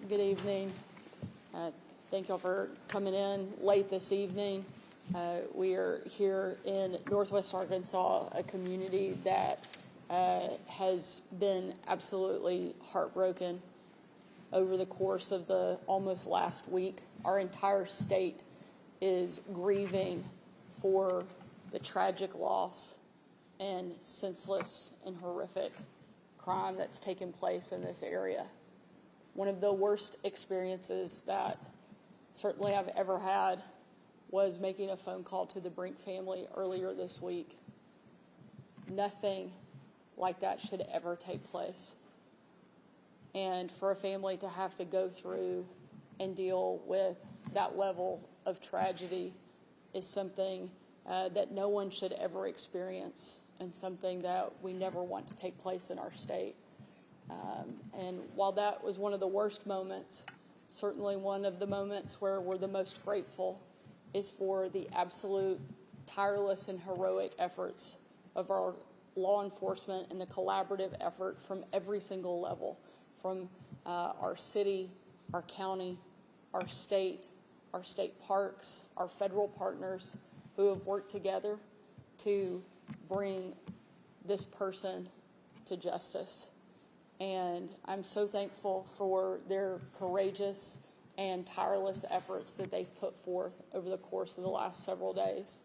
Good evening. Thank y'all for coming in late this evening. We are here in Northwest Arkansas, a community that has been absolutely heartbroken over the course of the almost last week. Our entire state is grieving for the tragic loss and senseless and horrific crime that's taken place in this area. One of the worst experiences that certainly I've ever had was making a phone call to the Brink family earlier this week. Nothing like that should ever take place. And for a family to have to go through and deal with that level of tragedy is something that no one should ever experience, and something that we never want to take place in our state. And while that was one of the worst moments, certainly one of the moments where we're the most grateful is for the absolute tireless and heroic efforts of our law enforcement and the collaborative effort from every single level, from our city, our county, our state parks, our federal partners who have worked together to bring this person to justice. And I'm so thankful for their courageous and tireless efforts that they've put forth over the course of the last several days.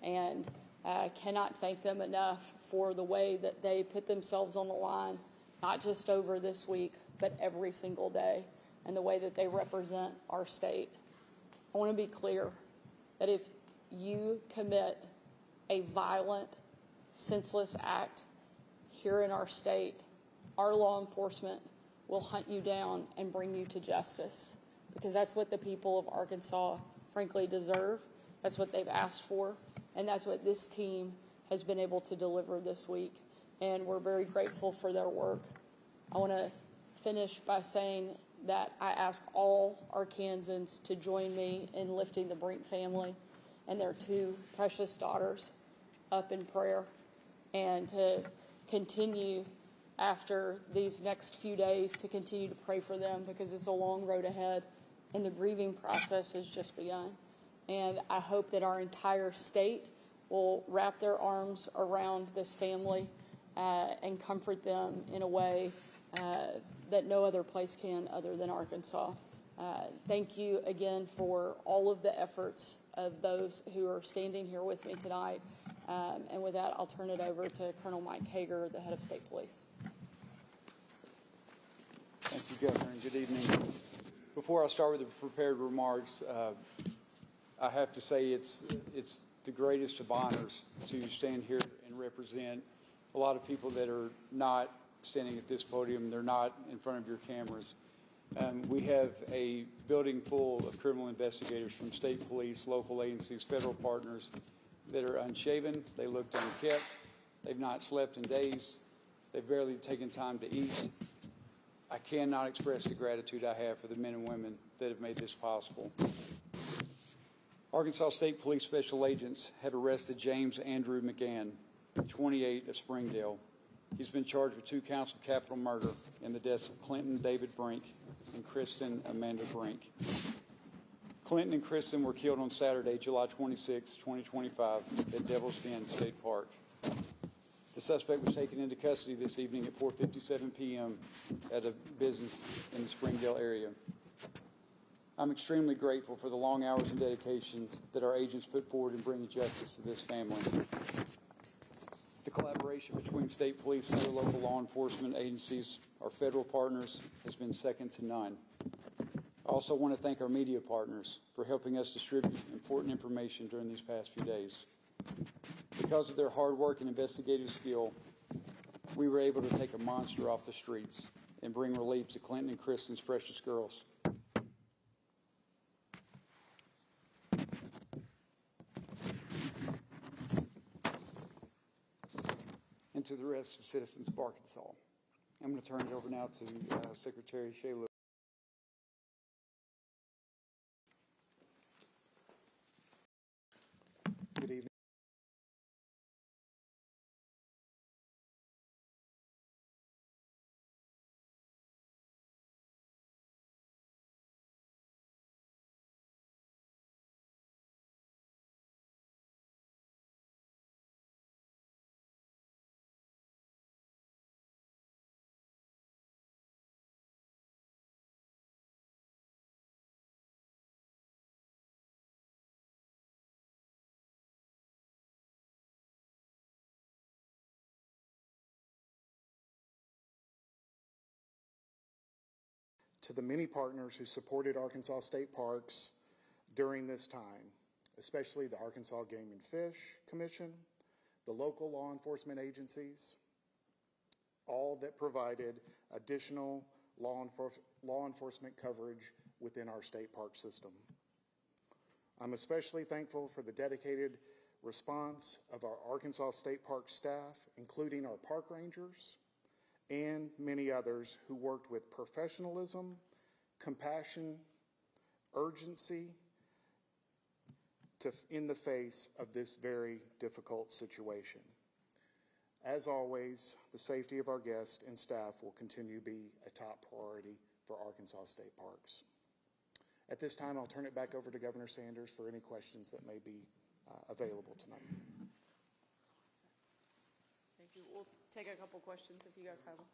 And I cannot thank them enough for the way that they put themselves on the line, not just over this week, but every single day, and the way that they represent our state. I want to be clear that if you commit a violent, senseless act here in our state, our law enforcement will hunt you down and bring you to justice, because that's what the people of Arkansas frankly deserve. That's what they've asked for, and that's what this team has been able to deliver this week, and we're very grateful for their work. I want to finish by saying that I ask all Arkansans to join me in lifting the Brink family and their two precious daughters up in prayer, and to continue after these next few days to continue to pray for them, because it's a long road ahead and the grieving process has just begun. And I hope that our entire state will wrap their arms around this family and comfort them in a way that no other place can other than Arkansas. Thank you again for all of the efforts of those who are standing here with me tonight. And with that, I'll turn it over to Colonel Mike Hager, the head of State Police. Thank you, Governor, and good evening. Before I start with the prepared remarks, I have to say it's the greatest of honors to stand here and represent a lot of people that are not standing at this podium. They're not in front of your cameras. We have a building full of criminal investigators from state police, local agencies, federal partners that are unshaven. They looked unkempt. They've not slept in days. They've barely taken time to eat. I cannot express the gratitude I have for the men and women that have made this possible. Arkansas State Police Special Agents have arrested James Andrew McGann, 28, of Springdale. He's been charged with 2 counts of capital murder in the deaths of Clinton David Brink and Kristen Amanda Brink. Clinton and Kristen were killed on Saturday, July 26, 2025, at Devil's Den State Park. The suspect was taken into custody this evening at 4:57 p.m. at a business in the Springdale area. I'm extremely grateful for the long hours and dedication that our agents put forward in bringing justice to this family. The collaboration between state police and other local law enforcement agencies, our federal partners, has been second to none. I also want to thank our media partners for helping us distribute important information during these past few days. Because of their hard work and investigative skill, we were able to take a monster off the streets and bring relief to Clinton and Kristen's precious girls. And to the rest of citizens of Arkansas. I'm going to turn it over now to Secretary Shayla. Good evening. to the many partners who supported Arkansas State Parks during this time, especially the Arkansas Game and Fish Commission, the local law enforcement agencies, all that provided additional law enforcement coverage within our state park system. I'm especially thankful for the dedicated response of our Arkansas State Park staff, including our park rangers and many others who worked with professionalism, compassion, urgency in the face of this very difficult situation. As always, the safety of our guests and staff will continue to be a top priority for Arkansas State Parks. At this time, I'll turn it back over to Governor Sanders for any questions that may be available tonight. Thank you. We'll take a couple questions if you guys have them.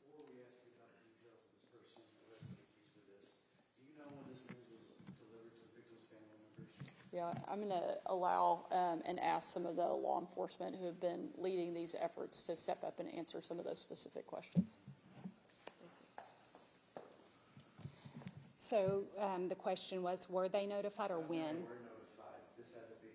Before we ask you about the details of this person arrested accused of this, do you know when this news was delivered to the victim's family members? Yeah, I'm going to allow and ask some of the law enforcement who have been leading these efforts to step up and answer some of those specific questions. So the question was, were they notified or when? They were notified. This had to be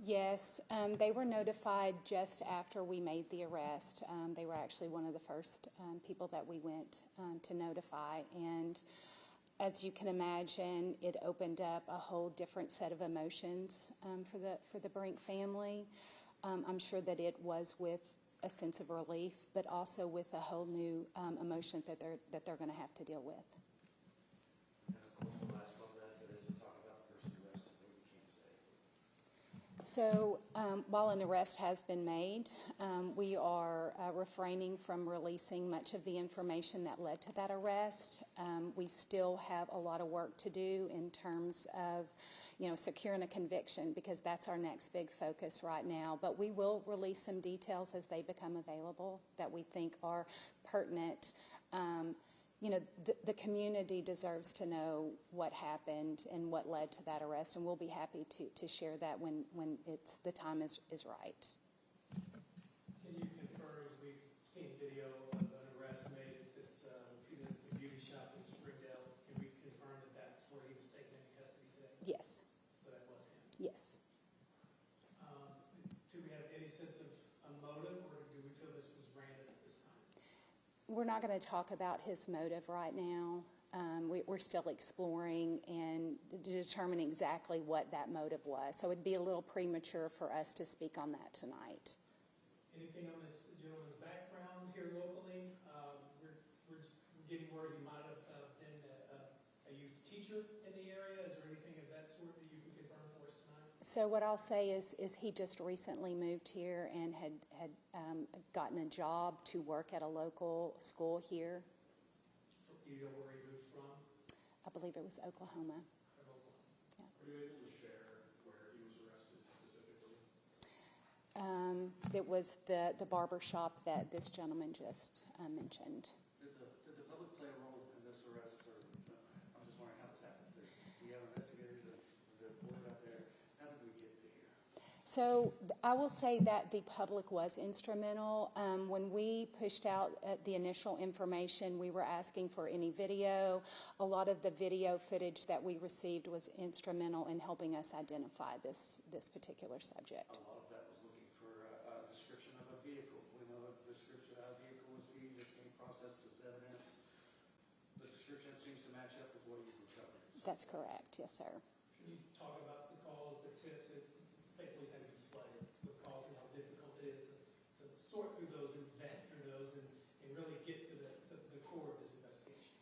Yes, they were notified just after we made the arrest. They were actually one of the first people that we went to notify. And as you can imagine, it opened up a whole different set of emotions for the Brink family. I'm sure that it was with a sense of relief, but also with a whole new emotion that they're going to have to deal with. And of course, the last part of that is to talk about the person arrested, what you can't say. So while an arrest has been made, we are refraining from releasing much of the information that led to that arrest. We still have a lot of work to do in terms of, securing a conviction, because that's our next big focus right now. But we will release some details as they become available that we think are pertinent. The community deserves to know what happened and what led to that arrest, and we'll be happy to share that when the time is right. Can you confirm, as we've seen video of an arrest made at this beauty shop in Springdale, can we confirm that that's where he was taken into custody today? Yes. So that was him? Yes. Do we have any sense of a motive, or do we feel this was random at this time? We're not going to talk about his motive right now. We're still exploring and determining exactly what that motive was. So it'd be a little premature for us to speak on that tonight. Anything on this gentleman's background here locally? We're getting word he might have been a youth teacher in the area. Is there anything of that sort that you can confirm for us tonight? So what I'll say is he just recently moved here and had gotten a job to work at a local school here. Do you know where he moved from? I believe it was Oklahoma. From Oklahoma. Yeah. Are you able to share where he was arrested specifically? It was the barber shop that this gentleman just mentioned. Did the public play a role in this arrest, or I'm just wondering how this happened? Do you have investigators that reported out there? How did we get to here? So I will say that the public was instrumental. When we pushed out the initial information, we were asking for any video. A lot of the video footage that we received was instrumental in helping us identify this particular subject. A lot of that was looking for a description of a vehicle. We know the description of how a vehicle was seized, it's being processed as evidence. The description seems to match up with what you recovered. That's correct, yes, sir. Can you talk about the calls, the tips? State police have been flooded with calls and how difficult it is to sort through those and vet through those and really get to the core of this investigation.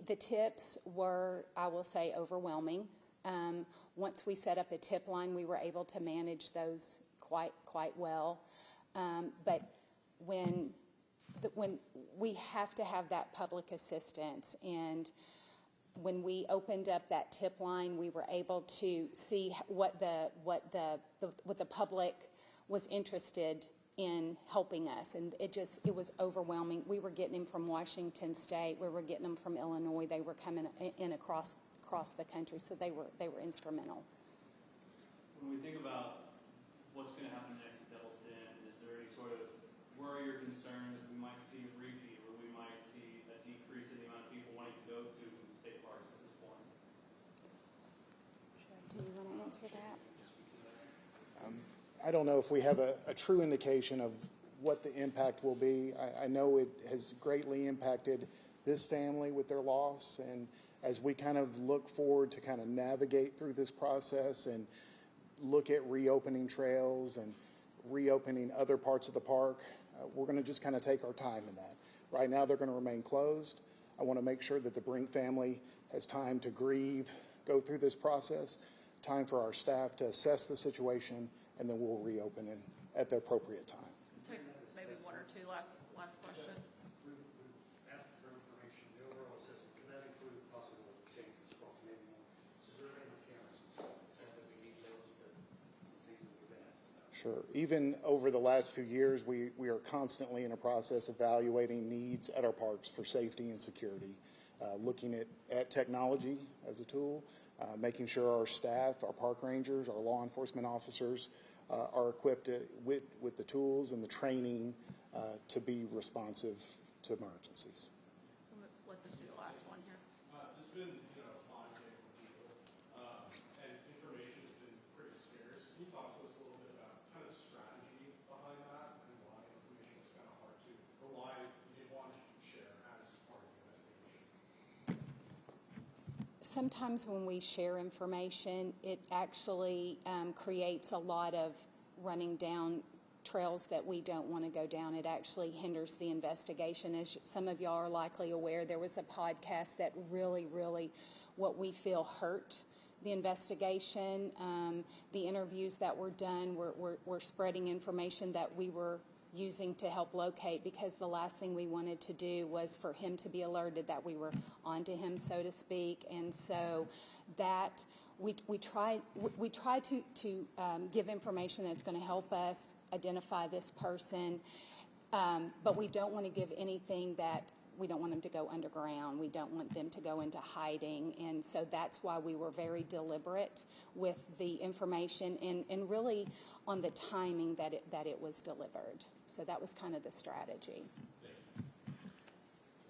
The tips were, I will say, overwhelming. Once we set up a tip line, we were able to manage those quite well. But when we have to have that public assistance, and when we opened up that tip line, we were able to see what the public was interested in helping us, and it was overwhelming. We were getting them from Washington State, we were getting them from Illinois. They were coming in across the country, so they were instrumental. When we think about what's going to happen next at Devil's Den, is there any sort of worry or concern that we might see a repeat, or we might see a decrease answer that. I don't know if we have a true indication of what the impact will be. I know it has greatly impacted this family with their loss, and as we kind of look forward to kind of navigate through this process and look at reopening trails and reopening other parts of the park, we're going to just kind of take our time in that. Right now, they're going to remain closed. I want to make sure that the Brink family has time to grieve, go through this process, time for our staff to assess the situation, and then we'll reopen it at the appropriate time. Take maybe one or two last questions. We've asked for information, the overall assessment, could that include possible changes from maybe more surveillance cameras and stuff? It said that we need those, but things that we've been asked about. Sure. Even over the last few years, we are constantly in a process evaluating needs at our parks for safety and security, looking at technology as a tool, making sure our staff, our park rangers, our law enforcement officers are equipped with the tools and the training to be responsive to emergencies. Let this be the last one here. There's been, fine with people, and information has been pretty scarce. Can you talk to us a little bit about kind of the strategy behind that and why information was kind of hard to, or why you didn't want to share as part of the investigation? Sometimes when we share information, it actually creates a lot of running down trails that we don't want to go down. It actually hinders the investigation. As some of y'all are likely aware, there was a podcast that really, what we feel hurt the investigation. The interviews that were done were spreading information that we were using to help locate, because the last thing we wanted to do was for him to be alerted that we were onto him, so to speak. And so that we try to give information that's going to help us identify this person, but we don't want to give anything that we don't want them to go underground. We don't want them to go into hiding. And so that's why we were very deliberate with the information and really on the timing that it was delivered. So that was kind of the strategy.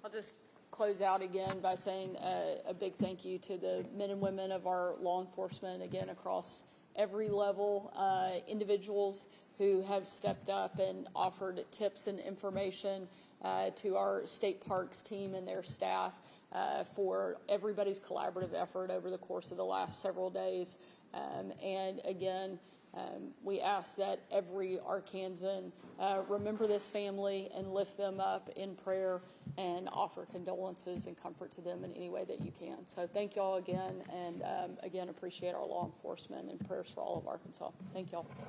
I'll just close out again by saying a big thank you to the men and women of our law enforcement, again, across every level, individuals who have stepped up and offered tips and information to our state parks team and their staff for everybody's collaborative effort over the course of the last several days. And again, we ask that every Arkansan remember this family and lift them up in prayer and offer condolences and comfort to them in any way that you can. So thank y'all again, and again, appreciate our law enforcement and prayers for all of Arkansas. Thank y'all.